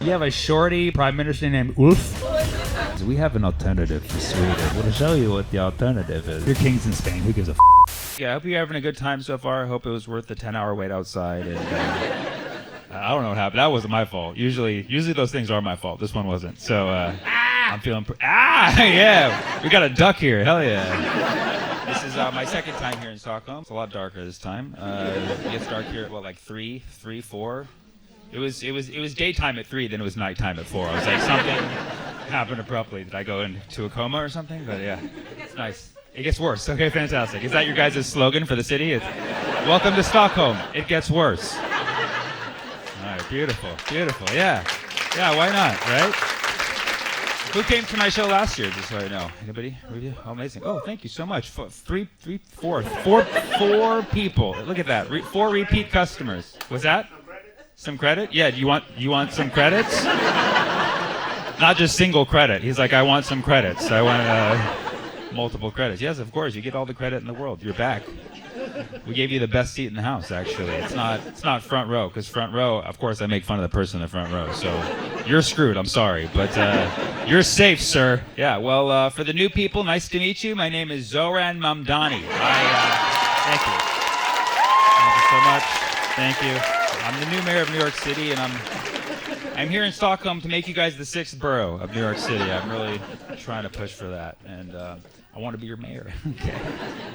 You have a shorty prime minister named Ulf? We have an alternative for Sweden. We'll show you what the alternative is. You're kings in Spain. Who gives a f***? Yeah, I hope you're having a good time so far. I hope it was worth the 10-hour wait outside. And, I don't know what happened. That wasn't my fault. Usually those things are my fault. This one wasn't. So I'm feeling... yeah. We got a duck here. Hell yeah. This is my second time here in Stockholm. It's a lot darker this time. It gets dark here at, like 3, 4? It was daytime at 3, then it was nighttime at 4. I was like, something happened abruptly. Did I go into a coma or something? But yeah, it's nice. It gets worse. Okay, fantastic. Is that your guys' slogan for the city? It's, welcome to Stockholm. It gets worse. All right, beautiful, beautiful. Yeah, why not, right? Who came to my show last year, just so I know? Anybody? Oh, amazing. Oh, thank you so much. Four people. Look at that. 4 repeat customers. Was that? Some credit? Yeah, you want some credits? Not just single credit. He's like, I want some credits. I want multiple credits. Yes, of course. You get all the credit in the world. You're back. We gave you the best seat in the house, actually. It's not front row, because front row, of course, I make fun of the person in the front row. So you're screwed. I'm sorry, but you're safe, sir. Yeah. Well, for the new people, nice to meet you. My name is Zoran Mamdani. Thank you. Thank you so much. Thank you. I'm the new mayor of New York City, and I'm here in Stockholm to make you guys the 6th borough of New York City. I'm really trying to push for that, and I want to be your mayor. Okay.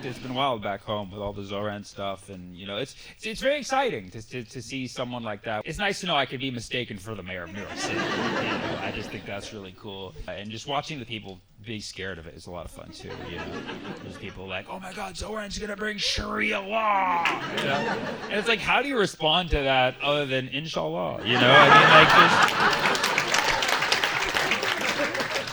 It's been wild back home with all the Zoran stuff, and it's very exciting to see someone like that. It's nice to know I could be mistaken for the mayor of New York City. I just think that's really cool, and just watching the people be scared of it is a lot of fun too. There's people like, oh my God, Zoran's gonna bring Sharia law. And it's like, how do you respond to that other than Inshallah? There's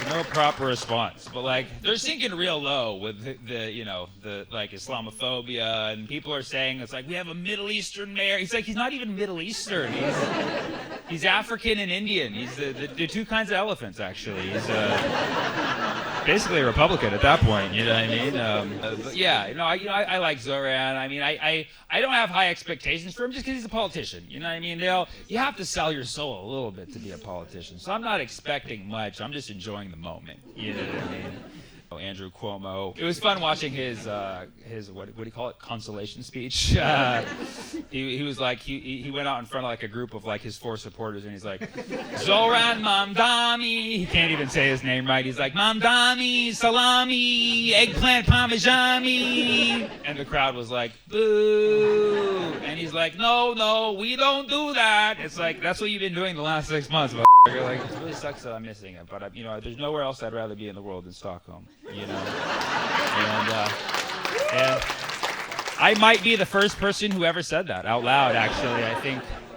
no proper response. But like, they're sinking real low with the like Islamophobia, and people are saying it's like, we have a Middle Eastern mayor. He's like, he's not even Middle Eastern. He's African and Indian. He's the 2 kinds of elephants, actually. He's basically a Republican at that point, you know what I mean? But yeah, I like Zoran. I mean, I don't have high expectations for him just because he's a politician, you know what I mean? You have to sell your soul a little bit to be a politician. So I'm not expecting much. I'm just enjoying the moment, you know what I mean? Andrew Cuomo. It was fun watching his what do you call it, consolation speech. He was like, he went out in front of like a group of like his 4 supporters, and he's like, Zoran Mamdani. He can't even say his name right. He's like, Mamdani, salami, eggplant parmesan. And the crowd was like, boo. And he's like, no, we don't do that. It's like, that's what you've been doing the last 6 months. You're like, it really sucks that I'm missing it, but there's nowhere else I'd rather be in the world than Stockholm, And I might be the first person who ever said that out loud. Actually, I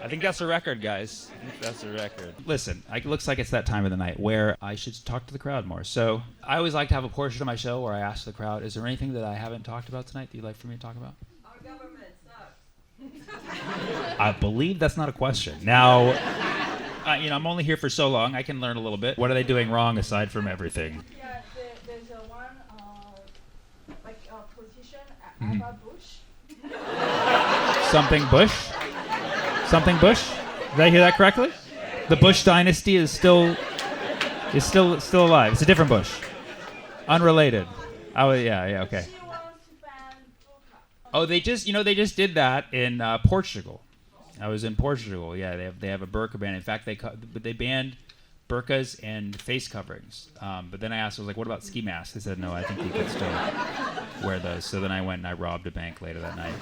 think that's a record, guys. I think that's a record. Listen, it looks like it's that time of the night where I should talk to the crowd more. So I always like to have a portion of my show where I ask the crowd, is there anything that I haven't talked about tonight that you'd like for me to talk about? Our government sucks. I believe that's not a question. Now, I'm only here for so long. I can learn a little bit. What are they doing wrong aside from everything? Yeah, there's one politician, Abba Bush. Something Bush? Something Bush? Did I hear that correctly? The Bush dynasty is still alive. It's a different Bush. Unrelated. Oh yeah, okay. She wants to ban burqa. Oh, they just did that in Portugal. I was in Portugal. Yeah, they have a burqa ban. In fact, they banned burqas and face coverings. But then I asked, I was like, what about ski masks? They said, no, I think you could still wear those. So then I went and I robbed a bank later that night.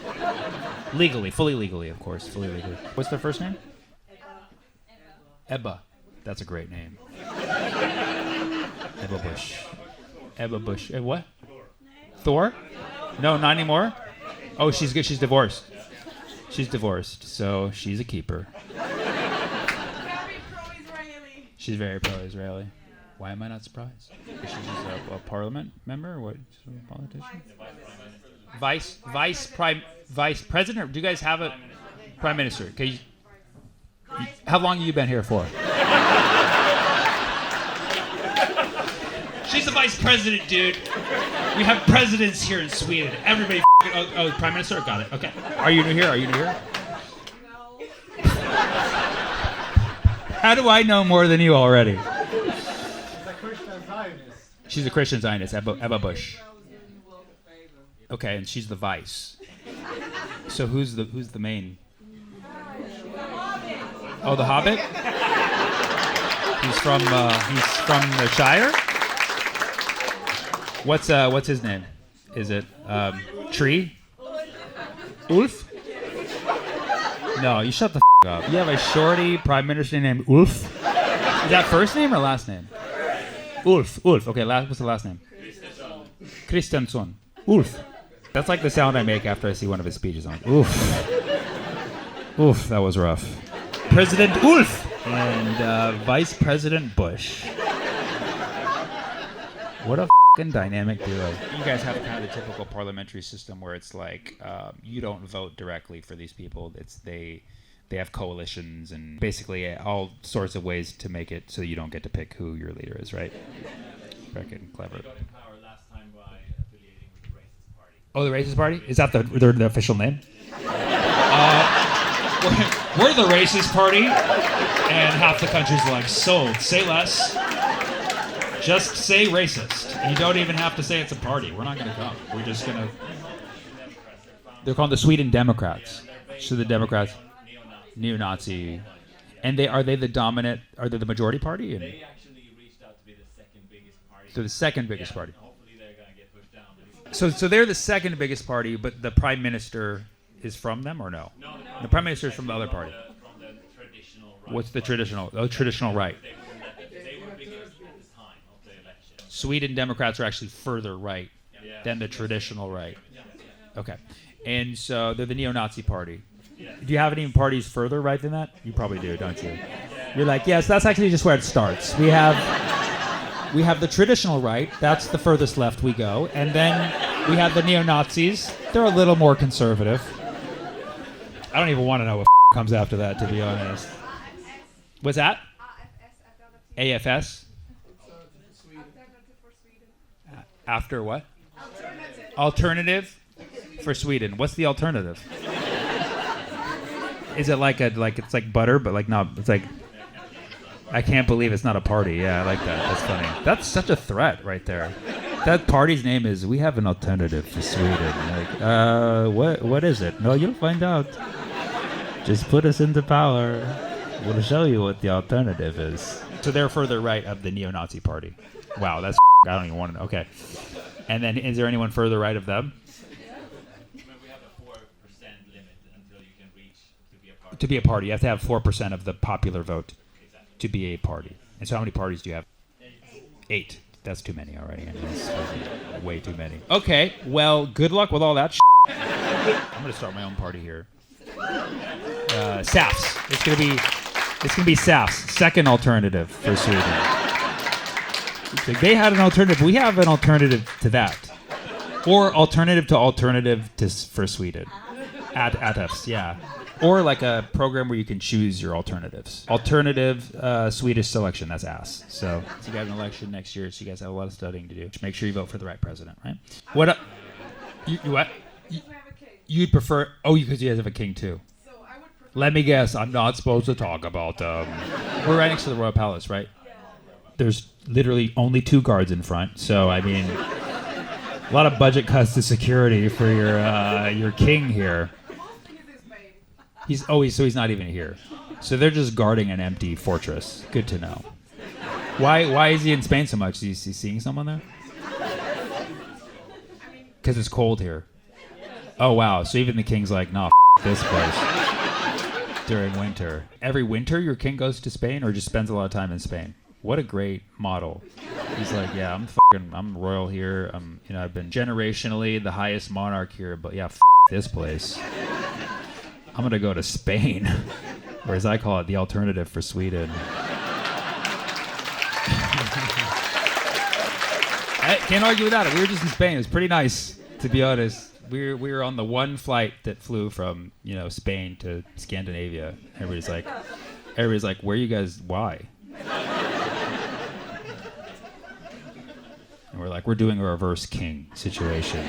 Legally, fully legally, of course, fully legally. What's their first name? Ebba. That's a great name. Ebba Bush. Ebba Bush. What? Thor? No, not anymore? Oh, she's good. She's divorced. She's divorced, so she's a keeper. Very pro-Israeli. She's very pro-Israeli. Why am I not surprised? She's a parliament member or what? She's a politician? Vice president? Or do you guys have a prime minister? How long have you been here for? She's the vice president, dude. We have presidents here in Sweden. Everybody prime minister? Got it. Okay. Are you new here? No. How do I know more than you already? She's a Christian Zionist. She's a Christian Zionist, Ebba Bush. Okay, and she's the vice. So who's the main? Oh, the Hobbit. He's from the Shire. What's his name? Is it Tree? Ulf? No, you shut the up. You have a shorty prime minister named Ulf. Is that first name or last name? Ulf. Okay, what's the last name? Kristiansson. Ulf. That's like the sound I make after I see one of his speeches on. Oof. Oof, that was rough. President Ulf and Vice President Bush. What a fucking dynamic duo. You guys have kind of the typical parliamentary system where it's like you don't vote directly for these people. They have coalitions and basically all sorts of ways to make it so you don't get to pick who your leader is, right? Freaking clever. Oh, the Racist Party? Is that the official name? We're the racist party, and half the country's like, sold. Say less. Just say racist. You don't even have to say it's a party. We're not going to come. We're just going to... They're called the Sweden Democrats. So the Democrats, neo-Nazi, and are they the dominant? Are they the majority party? And they actually reached out to be the second biggest party. so the second biggest party. Hopefully they're gonna get pushed down. So they're the second biggest party, but the prime minister is from them or no? No, The prime minister is from the other party. from the traditional right. What's the traditional? Oh, traditional right. They were biggest at the time of the election. Sweden Democrats are actually further right Yeah. than the traditional right. Okay, and so they're the neo-Nazi party. Do you have any parties further right than that? You probably do, don't you? You're like, yes, that's actually just where it starts. We have the traditional right. That's the furthest left we go, and then we have the neo-Nazis. They're a little more conservative. I don't even want to know what comes after that, to be honest. What's that? AFS? After what? Alternative for Sweden. What's the alternative? Is it like it's like butter, but like not? It's like I can't believe it's not a party. Yeah, I like that. That's funny. That's such a threat right there. That party's name is "We Have an Alternative for Sweden." Like, what is it? No, you'll find out. Just put us into power. We'll show you what the alternative is. So they're further right of the neo-Nazi party. Wow, that's I don't even want to know. Okay. And then is there anyone further right of them? We have a 4% limit until you can reach to be a party. To be a party, you have to have 4% of the popular vote to be a party. And so how many parties do you have? 8. That's too many already. I mean, that's way too many. Okay, well, good luck with all that I'm going to start my own party here. SAFs. It's going to be SAFs. Second alternative for Sweden. They had an alternative. We have an alternative to that. Or alternative for Sweden. ATFs, yeah. Or like a program where you can choose your alternatives. Alternative Swedish selection, that's ass. So you got an election next year, so you guys have a lot of studying to do. Just make sure you vote for the right president, right? What? You what? You'd prefer... Oh, because you guys have a king, too. So I would prefer. Let me guess, I'm not supposed to talk about... We're right next to the Royal Palace, right? There's literally only 2 guards in front, so, I mean... A lot of budget cuts to security for your king here. He's not even here. So they're just guarding an empty fortress. Good to know. Why is he in Spain so much? Is he seeing someone there? Because it's cold here. Oh wow. So even the king's like, nah, this place. During winter. Every winter your king goes to Spain or just spends a lot of time in Spain. What a great model. He's like, yeah, I'm royal here. I've been generationally the highest monarch here, but yeah, this place. I'm going to go to Spain, or as I call it, the alternative for Sweden. I can't argue with that. We were just in Spain. It was pretty nice, to be honest. We were on the one flight that flew from, Spain to Scandinavia. Everybody's like, where are you guys? Why? And we're like, we're doing a reverse king situation.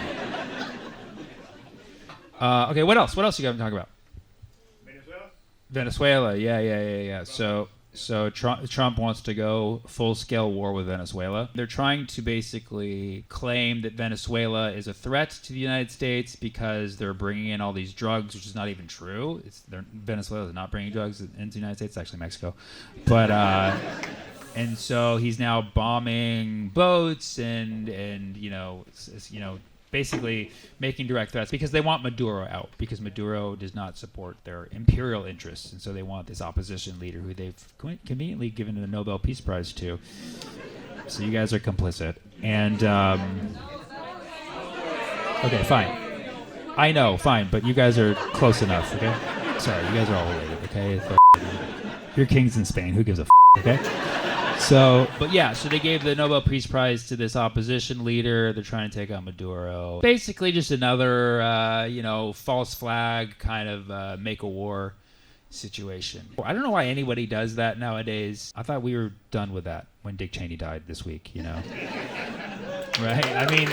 Okay, what else? What else you guys talk about? Venezuela, yeah. So So Trump wants to go full-scale war with Venezuela. They're trying to basically claim that Venezuela is a threat to the United States because they're bringing in all these drugs, which is not even true. Venezuela is not bringing drugs into the United States. It's actually Mexico. But and so he's now bombing boats and basically making direct threats because they want Maduro out, because Maduro does not support their imperial interests, and so they want this opposition leader who they've conveniently given the Nobel Peace Prize to. So you guys are complicit. And okay, fine. I know, fine, but you guys are close enough, okay? Sorry, you guys are all related, okay? You're kings in Spain. Who gives a okay? So they gave the Nobel Peace Prize to this opposition leader. They're trying to take out Maduro. Basically just another, false flag kind of make a war situation. I don't know why anybody does that nowadays. I thought we were done with that when Dick Cheney died this week, Right? I mean,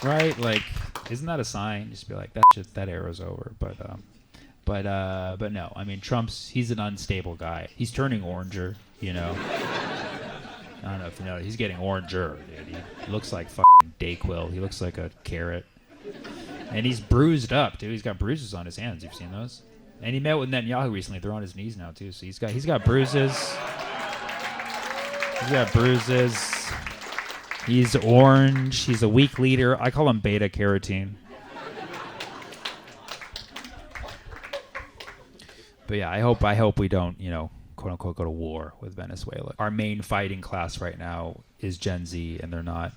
right? Like, isn't that a sign? Just be like, that era's over. But no, I mean, he's an unstable guy. He's turning oranger, I don't know if you know, he's getting oranger, dude. He looks like fucking Dayquil. He looks like a carrot. And he's bruised up, dude. He's got bruises on his hands. You've seen those? And he met with Netanyahu recently. They're on his knees now, too. So he's got bruises. He's got bruises. He's orange. He's a weak leader. I call him beta carotene. But yeah, I hope we don't, quote unquote, go to war with Venezuela. Our main fighting class right now is Gen Z, and they're not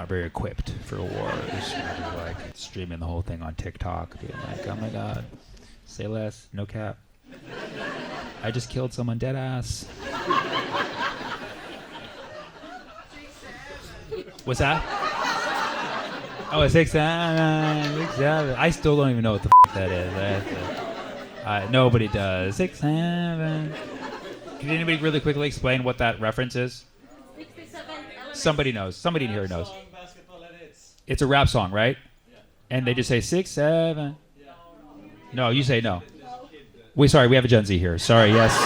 very equipped for a war. They're just gonna be like streaming the whole thing on TikTok, being like, "Oh my God, say less, no cap. I just killed someone, dead ass." What's that? Oh, it's 6-7. I still don't even know what the that is. Nobody does. 6-7. Can anybody really quickly explain what that reference is? 67. Somebody knows. Somebody in here knows. It's a rap song, right? Yeah. And they just say 6-7. Yeah. No, you say no. We have a Gen Z here. Sorry, yes.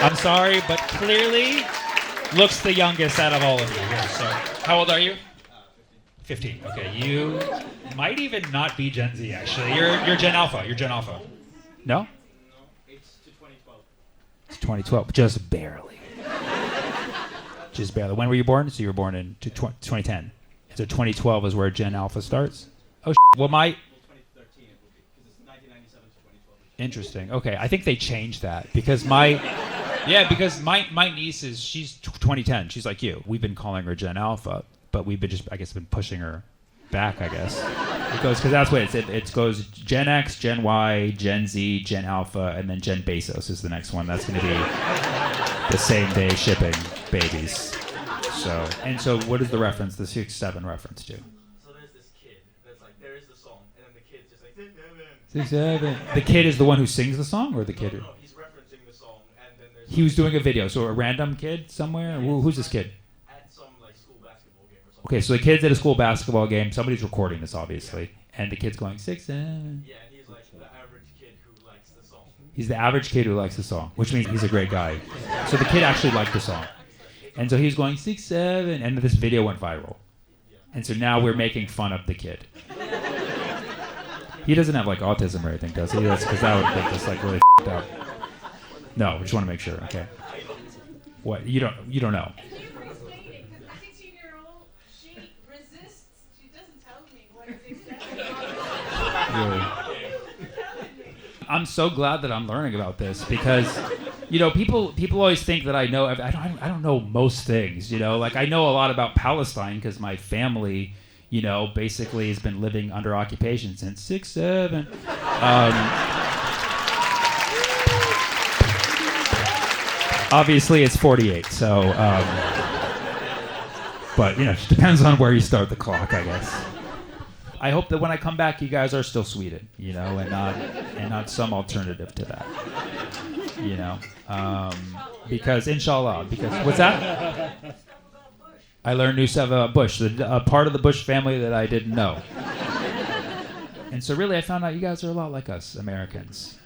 I'm sorry, but clearly looks the youngest out of all of you here. So, how old are you? 15. Okay, you might even not be Gen Z, actually. You're Gen Alpha. You're Gen Alpha. No? No, it's to 2012. It's 2012. Just barely. Just barely. When were you born? So you were born in 2010. So 2012 is where Gen Alpha starts? Oh, well, 2013 it will be, because it's 1997 to 2012. Interesting. Okay, I think they changed that because my niece she's 2010. She's like you. We've been calling her Gen Alpha. But we've been pushing her back, I guess. Because that's what it goes Gen X, Gen Y, Gen Z, Gen Alpha, and then Gen Bezos is the next one. That's going to be the same day shipping babies. So what is the reference, the 6-7 reference to? So there's this kid that's like, there is the song, and then the kid's just like, 6-7. The kid is the one who sings the song, or the kid? No, he's referencing the song, and then there's... He was doing a video, so a random kid somewhere? Who's this kid? Okay, so the kid's at a school basketball game. Somebody's recording this, obviously. And the kid's going, 6-7. Yeah, and he's like the average kid who likes the song. He's the average kid who likes the song, which means he's a great guy. So the kid actually liked the song. And so he's going, 6-7. And this video went viral. And so now we're making fun of the kid. He doesn't have, like, autism or anything, does he? Because that would make this, like, really f***ed up. No, just want to make sure, okay? What? You don't know. Really. I'm so glad that I'm learning about this because, people always think that I know. I don't know most things. Like I know a lot about Palestine because my family, basically has been living under occupation since 6-7. Obviously, it's 48. So, but it depends on where you start the clock, I guess. I hope that when I come back, you guys are still Sweden, and not some alternative to that, because inshallah, what's that? I learned new stuff about Bush, a part of the Bush family that I didn't know, And so really I found out you guys are a lot like us Americans.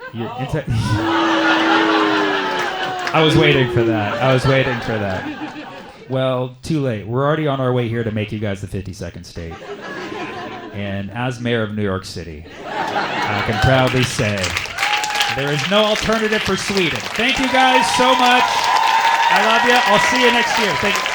I was waiting for that. Well, too late. We're already on our way here to make you guys the 52nd state. And as mayor of New York City, I can proudly say there is no alternative for Sweden. Thank you guys so much. I love you. I'll see you next year. Thank you.